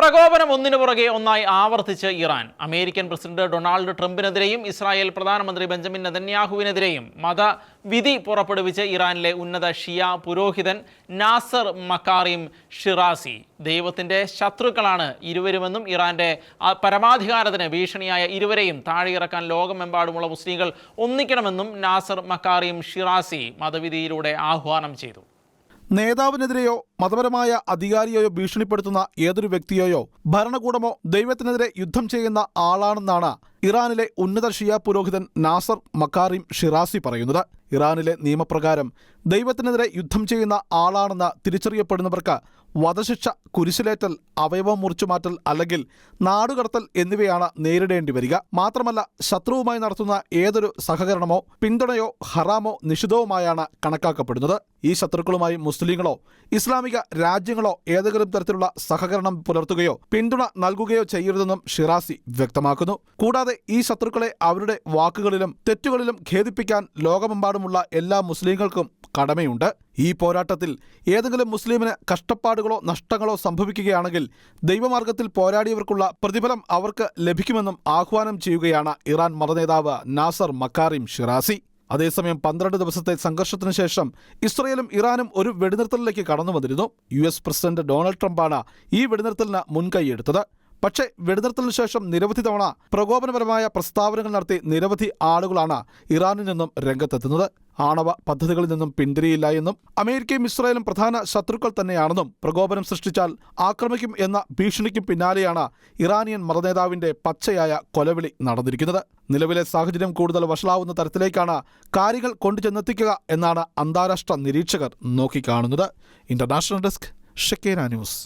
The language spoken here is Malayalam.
പ്രകോപനം ഒന്നിനു പുറകെ ഒന്നായി ആവർത്തിച്ച് ഇറാൻ. അമേരിക്കൻ പ്രസിഡന്റ് ഡൊണാൾഡ് ട്രംപിനെതിരെയും ഇസ്രായേൽ പ്രധാനമന്ത്രി ബെഞ്ചമിൻ നെതന്യാഹുവിനെതിരെയും മതവിധി പുറപ്പെടുവിച്ച് ഇറാനിലെ ഉന്നത ഷിയ പുരോഹിതൻ നാസർ മക്കാറിം ഷിറാസി. ദൈവത്തിന്റെ ശത്രുക്കളാണ് ഇരുവരുമെന്നും ഇറാന്റെ പരമാധികാരത്തിന് ഭീഷണിയായ ഇരുവരെയും താഴെയിറക്കാൻ ലോകമെമ്പാടുമുള്ള മുസ്ലിങ്ങൾ ഒന്നിക്കണമെന്നും നാസർ മക്കാറിം ഷിറാസി മതവിധിയിലൂടെ ആഹ്വാനം ചെയ്തു. നേതാവിനെതിരെയോ മതപരമായ അധികാരിയെയോ ഭീഷണിപ്പെടുത്തുന്ന ഏതൊരു വ്യക്തിയെയോ ഭരണകൂടമോ ദൈവത്തിനെതിരെ യുദ്ധം ചെയ്യുന്ന ആളാണെന്നാണ് ഇറാനിലെ ഉന്നത ഷിയ പുരോഹിതൻ നാസർ മക്കാറിം ഷിറാസി പറയുന്നത്. ഇറാനിലെ നിയമപ്രകാരം ദൈവത്തിനെതിരെ യുദ്ധം ചെയ്യുന്ന ആളാണെന്ന് തിരിച്ചറിയപ്പെടുന്നവർക്ക് വധശിക്ഷ, കുരിശിലേറ്റൽ, അവയവം മുറിച്ചുമാറ്റൽ അല്ലെങ്കിൽ നാടുകടത്തൽ എന്നിവയാണ് നേരിടേണ്ടി വരിക. മാത്രമല്ല, ശത്രുവുമായി നടത്തുന്ന ഏതൊരു സഹകരണമോ പിന്തുണയോ ഹറാമോ നിഷിദ്ധവുമായാണ് കണക്കാക്കപ്പെടുന്നത്. ഈ ശത്രുക്കളുമായി മുസ്ലിങ്ങളോ ഇസ്ലാമിക രാജ്യങ്ങളോ ഏതെങ്കിലും തരത്തിലുള്ള സഹകരണം പുലർത്തുകയോ പിന്തുണ നൽകുകയോ ചെയ്യരുതെന്നും ഷിറാസി വ്യക്തമാക്കുന്നു. കൂടാതെ ഈ ശത്രുക്കളെ അവരുടെ വാക്കുകളിലും തെറ്റുകളിലും ഖേദിപ്പിക്കാൻ ലോകമെമ്പാടുമുള്ള എല്ലാ മുസ്ലിങ്ങൾക്കും കടമയുണ്ട്. ഈ പോരാട്ടത്തിൽ ഏതെങ്കിലും മുസ്ലിമിന് കഷ്ടപ്പാടുകളോ നഷ്ടങ്ങളോ സംഭവിക്കുകയാണെങ്കിൽ ദൈവമാർഗത്തിൽ പോരാടിയവർക്കുള്ള പ്രതിഫലം അവർക്ക് ലഭിക്കുമെന്നും ആഹ്വാനം ചെയ്യുകയാണ് ഇറാൻ മതനേതാവ് നാസർ മക്കാറിം ഷിറാസി. അതേസമയം 12 ദിവസത്തെ സംഘർഷത്തിന് ശേഷം ഇസ്രയേലും ഇറാനും ഒരു വെടിനിർത്തലിലേക്ക് കടന്നു വന്നിരുന്നു. US പ്രസിഡന്റ് ഡൊണാൾഡ് ട്രംപാണ് ഈ വെടിനിർത്തലിന് മുൻകൈയെടുത്തത്. പക്ഷേ വെടിനിർത്തലിന് ശേഷം നിരവധി തവണ പ്രകോപനപരമായ പ്രസ്താവനകൾ നടത്തി നിരവധി ആളുകളാണ് ഇറാനിൽ നിന്നും രംഗത്തെത്തുന്നത്. ആണവ പദ്ധതികളിൽ നിന്നും പിന്തിരിയില്ല എന്നും അമേരിക്കയും ഇസ്രായേലും പ്രധാന ശത്രുക്കൾ തന്നെയാണെന്നും പ്രകോപനം സൃഷ്ടിച്ചാൽ ആക്രമിക്കും എന്ന ഭീഷണിക്കും പിന്നാലെയാണ് ഇറാനിയൻ മതനേതാവിന്റെ പച്ചയായ കൊലവിളി നടന്നിരിക്കുന്നത്. നിലവിലെ സാഹചര്യം കൂടുതൽ വഷളാവുന്ന തരത്തിലേക്കാണ് കാര്യങ്ങൾ കൊണ്ടുചെന്നെത്തിക്കുക എന്നാണ് അന്താരാഷ്ട്ര നിരീക്ഷകർ നോക്കിക്കാണുന്നത്. International desk, Shekinah news.